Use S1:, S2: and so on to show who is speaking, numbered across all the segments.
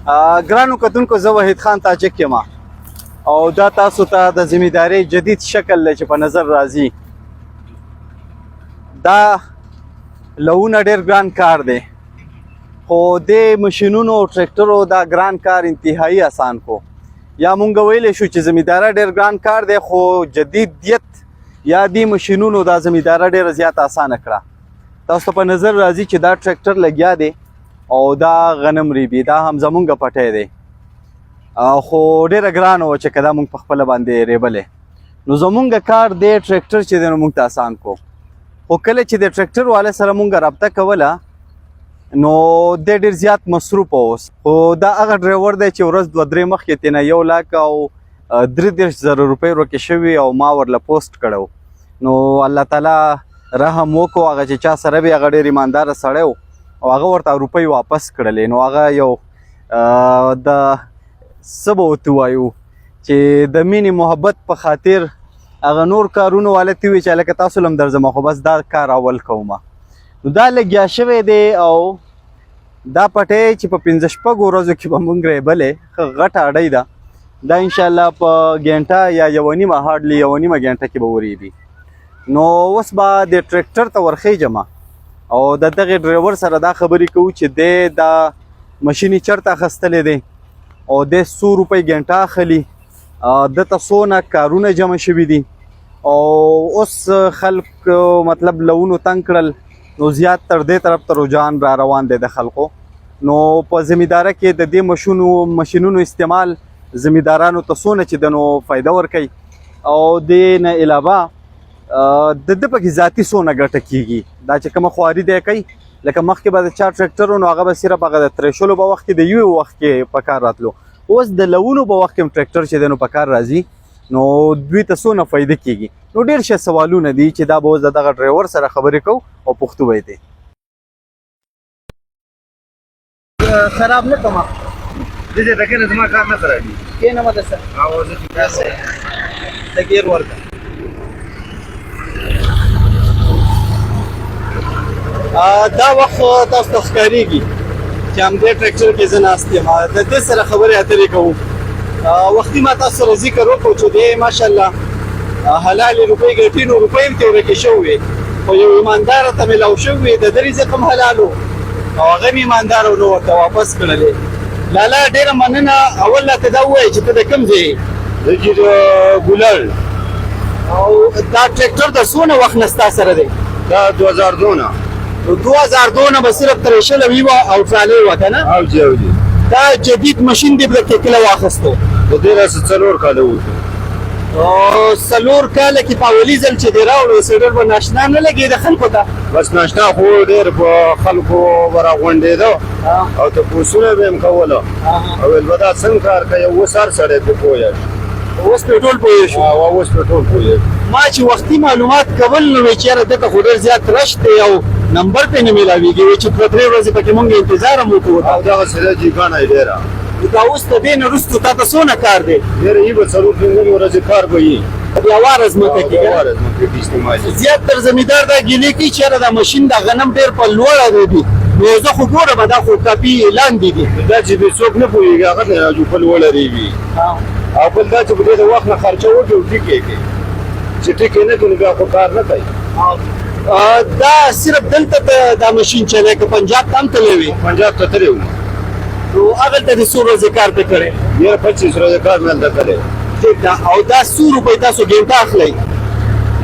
S1: ګرانو کتونکو زه وحید خان تاجک یم او دا تاسو ته د زمیندارۍ جدید شکل دی چې په نظر راځي. دا لونه ډېر ګران کار دی خو د ماشینونو او ټریکټرو دا ګران کار انتهایی آسان کو. یا مونږ ویلی شو چې زمینداره ډېر ګران کار دی خو جدیدیت یا د ماشینونو دا زمینداره ډېره زیات آسانه کړه. تاسو ته په نظر راځي چې دا ټریکټر لګیا دی او دا غنم ریبي، دا هم زمونږ پټی دی خو ډېره ګرانه وه چې که دا مونږ په خپله باندې ریبلی. نو زمونږ کار دی ټریکټر چې دی نو مونږ ته آسان کو. خو کله چې د ټریکټر والا سره مونږ رابطه کوله نو دی ډېر زیات مصروف اوس. خو دا هغه ډرایور دی چې ورځ دوه درې مخکې تېنه 1,33,000 روپۍ ورکې شوي او ما ورله پوسټ کړی. نو الله تعالی رحم وکړو، هغه چې چا سره وي هغه ډېر ایمانداره سړی و او هغه ورته روپۍ واپس کړلې. نو هغه یو د څه به ورته ووایو چې د مینې محبت په خاطر هغه نور کارونه والا ته ووایي چې هلکه تاسو له هم درځم خو بس دا کار اول کومه. نو دا لګیا شوی دی او دا پټی چې په 5-6 ورځو کې به مونږ ریبلی ښه غټه اډۍ ده. دا انشاءالله په ګینټه یا 1.5 هارډلي 1.5 ګینټه کې به وریبي. نو اوس به د ټریکټر ته ورخیږم او د دغې ډرایور سره دا خبرې کوو چې دی دا ماشین یې چېرته اخیستلی دی او دی 100 روپۍ ګینټه اخلي. دته څونه کارونه جمع شوي دي او اوس خلک مطلب لونو تنګ کړل نو زیات تر دې طرف ته رجحان را روان دی د خلکو. نو په زمینداره کې د دې ماشینونو استعمال زمیندارانو ته څونه چې د نو فایده ورکوي او دې نه علاوه د ده پکې ذاتي څونه ګټه کېږي. دا چې کومه خواري دی کوي لکه مخکې به د چا ټریکټر و نو هغه به صرف هغه د ترېشلو په وخت کې د یوې وخت کې په کار راتلو. اوس د لونو په وخت کې هم ټریکټر چې دی نو په کار راځي نو دوی ته څونه فایده کېږي. نو ډېر ښه سوالونه دي چې دا به اوس د دغه ډرایور سره خبرې کوو او پښتو به یې دی. خراب نه کړم
S2: دې ټکر زما کار نه خرابي
S1: کېنه مده سر
S2: او زه چې تاسو
S1: د ګیر ورکړه. دا وخت تاسو ته ښکارېږي چې همدې ټریکټر کې زه ناست یم د دې سره خبرې اترې کوو. وختي ما تاسو سره ذکر وکړو چې دی ماشاءالله حلالې روپۍ ګټي نو روپۍ هم ترې ورکې شوې وې خو یو ایمانداره ته میلاو شوي وې د ده رزق هم حلال و او هغه هم ایمانداره نو ورته واپس کړلې. لالا ډېره مننه. اول راته دا ووایه چې ته د کوم ځای یې؟
S2: زه چې د ګولر.
S1: او دا ټریکټر د څونه وخت نه ستا سره دی؟
S2: دا 2002 نه.
S1: 2002 نه به صرف ترېشله وي او ټرالۍ وه که نه؟
S2: او جی او جی.
S1: دا جدید ماشین دې پکې کله واخیستو؟
S2: د دې راسه 4 کاله وشو.
S1: 4 کاله کې په اولي ځل چې دې راوړو سیډر به ناشنا نه لګېده خلکو ته؟
S2: بس ناشنا خو ډېر په خلکو به راغونډېده او تپوسونه به یې هم کوله او ویل به دا څنګه کار کوي. اوس هر سړی پرې پوه شو.
S1: اوس پرې ټول پوه شو.
S2: اوس پرې ټول پوه شو.
S1: ما چې وختي معلومات کول نو وایي چې یاره دته خو ډېر زیات رش دی او نمبر پرې نه میلاویږي. وایي چې 2-3 ورځې پکې مونږ انتظار هم وکړو.
S2: او دغسې ده جیګانه یې ډېره.
S1: دا اوس د دې نه وروستو تا ته څونه کار دی؟
S2: ډېره یي به 4-5 ورځې کار به یي
S1: په هواره ځمکه کې
S2: هواره ځمکه کې استعمالي.
S1: زیاتر زمیندار دا ګیلې کوي چې یاره دا ماشین دا غنم ډېر په لوړه ریبي. نو زه خو ګورم دا خو کاپي لاندې دي.
S2: دا چې بې څوک نه پوهېږي هغه نه راجو په لوړه ریبي او بل دا چې په دې د وخت نه خرچه وکړي او ټیکې کوي چې ټیکې نه کوي نو بیا خو کار نه کوي.
S1: دا صرف دلته ته دا ماشین چلی که پنجاب ته هم تللی وي؟
S2: پنجاب ته تللی وم
S1: نو هغلته دې څو ورځې کار پرې کړی؟
S2: ډېره 25 ورځې کار مې هلته کړی.
S1: ټیک ده. او دا 100 روپۍ تاسو ګینټه اخلئ؟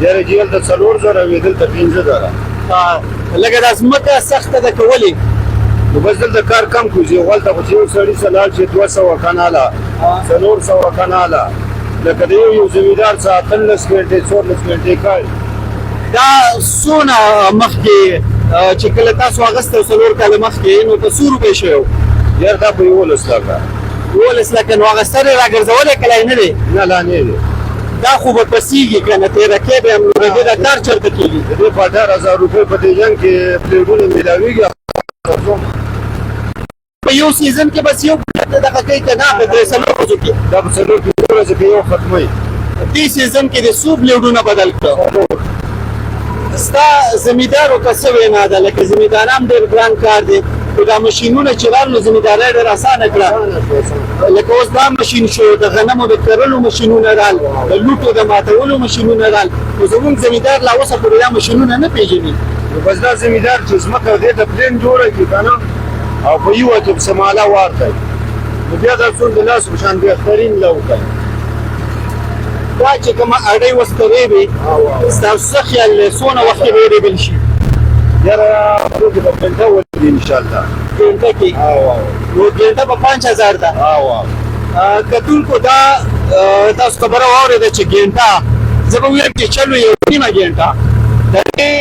S2: ډېره جي هلته 4,000 وي دلته 15,000.
S1: لکه دا ځمکه سخته ده که ولې؟
S2: نو بس دلته کار کم کړو چې هلته خو چې یو سړي څه لاړ شي 200 کناله 400 کناله لکه د یو زمیندار څه 13 ګنټې 14 ګنټې کار.
S1: دا څونه مخکې چې کله تاسو اخیستی 4 کاله مخکې نو په 100 روپۍ شوی
S2: یار دا په 11 لکه
S1: 11 لکه نو هغه سر یې راګرځولی که لا یې نه دی؟
S2: نه لا نه دی.
S1: دا خو به پسېږي که نه تېره به هم نو د دې دا کار چېرته کېږي؟
S2: د دې په 18,000 روپۍ په دې جنګ کې پلیټونه میلاوېږي.
S1: په یو سیزن کې بس یو دغه کوي که نه په 3 ورځو کې؟
S2: دا په 4 ورځو کې یو ختموي.
S1: دې سیزن کې د څو پلیټونه بدل کړه؟ ستا زمیندارو ته څه وینا ده؟ لکه زمینداران ډېر ګران کار دی خو دا ماشینونه چې راغلل زمیندارۍ ډېر اسانه کړه لکه اوس دا ماشین شو د غنمو د کرلو ماشینونه رال د لوټو د ماتولو ماشینونه رال خو زموږ زمیندار لا اوسه پورې دا ماشینونه نه پېژني
S2: نو بس دا زمیندار چې ځمکه دې ته پلین جوړه کړي که نه او په یوه کې پسې ماله وار کوي نو بیا دا څوک د لاس په شان بهترین لو کوي
S1: دا چې کومه اډۍ اوس ترېبې ستاسو څه خیال دی څونه وخت کې به ورېبل شي
S2: یاره خلکو به ګنټه ولري انشاءالله
S1: ګنټه کې نو ګنټه په 5000 ده کتونکو دا تاسو خبره واورېده چې ګنټه زه به ویم چې چلو یو نیمه ګنټه د دې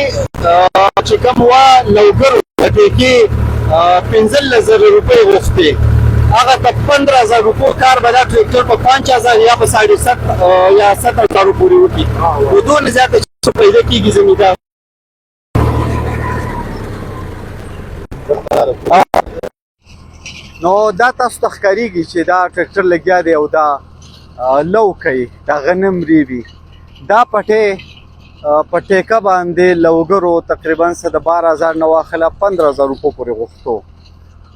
S1: چې کوم وه لوګر په دې کې 15000 روپۍ غوښتې هغه ته 15000 روپو کار به دا ټریکټر په 5000 یا په 7.5 یا 7000 پورې وکړي نو دونه زیاته چې پیدا کېږي زمیندار نو دا تاسو ته ښکارېږي چې دا ټریکټر لګیا دی او دا لو کوي دا غنم ریبي دا پټې په ټیکه باندې لوګرو تقریبا څه د 12000 نه واخله 15000 روپو پورې غوښتو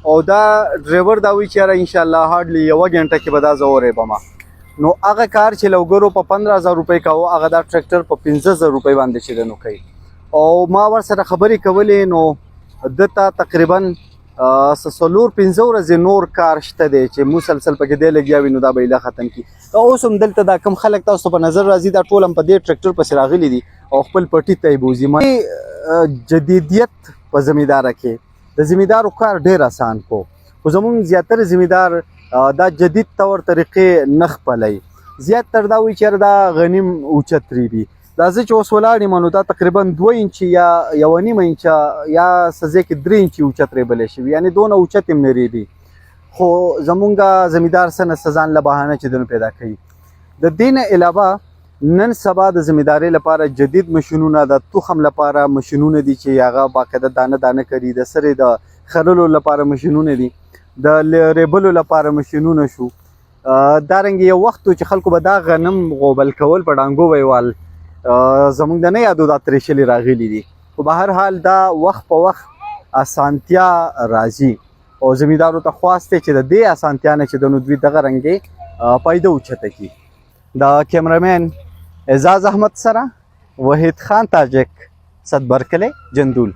S1: او دا ډرایور دا وایي چې یاره انشاءالله هارډلی یوه ګنټه کې به دا زه ورېبمه نو هغه کار چې لوګرو په 15000 روپۍ کوو هغه دا ټریکټر په 15000 روپۍ باندې چې دی نو کوي او ما ورسره خبرې کولې نو دته تقریبا 4-5 ورځې نور کار شته دی چې مسلسل پکې دی لګیا وي نو دا به ایله ختم کړي اوس هم دلته دا کم خلک تاسو په نظر راځي دا ټول هم په دې ټریکټر پسې راغلي دي او خپل پټي ته یې بوځي جدیدیت په زمینداره کې د زمیندارو کار ډېر آسان کو خو زمونږ زیاتره زمیندار دا جدید طور طریقې نه خپلوي زیاتره دا وایي چې دا غنیم اوچت ریبي دا زه چې اوس ولاړ یم نو دا تقریبا 2 انچي یا 1.5 انچه یا څه ځای کې 3 انچي اوچت ریبلی شوي یعنې دونه اوچت هم نه ریبي خو زمونږ زمیندار څه نه څه ځان له بهانه چې دنو پیدا کوي د دې نه علاوه نن سبا د زمیندارۍ لپاره جدید ماشینونه د تخم لپاره ماشینونه دي چې هغه باقاعده دانه دانه کوي د سرې د خرلو لپاره ماشینونه دي د ریبلو لپاره ماشینونه شو دارنګې یو وخت چې خلکو به دا غنم غوبل کول په ډانګو ویوال زمونږ د نه یادو دا ترېشلې راغلي دي خو به هر حال دا وخت په وخت اسانتیا راځي او زمیندارو ته خواست دی چې د دې اسانتیا نه چې د نو دوی دغه رنګې پیدا اوچته کړي د کیمرامین اعزاز احمد سره وحید خان تاجک صد برکلی جندول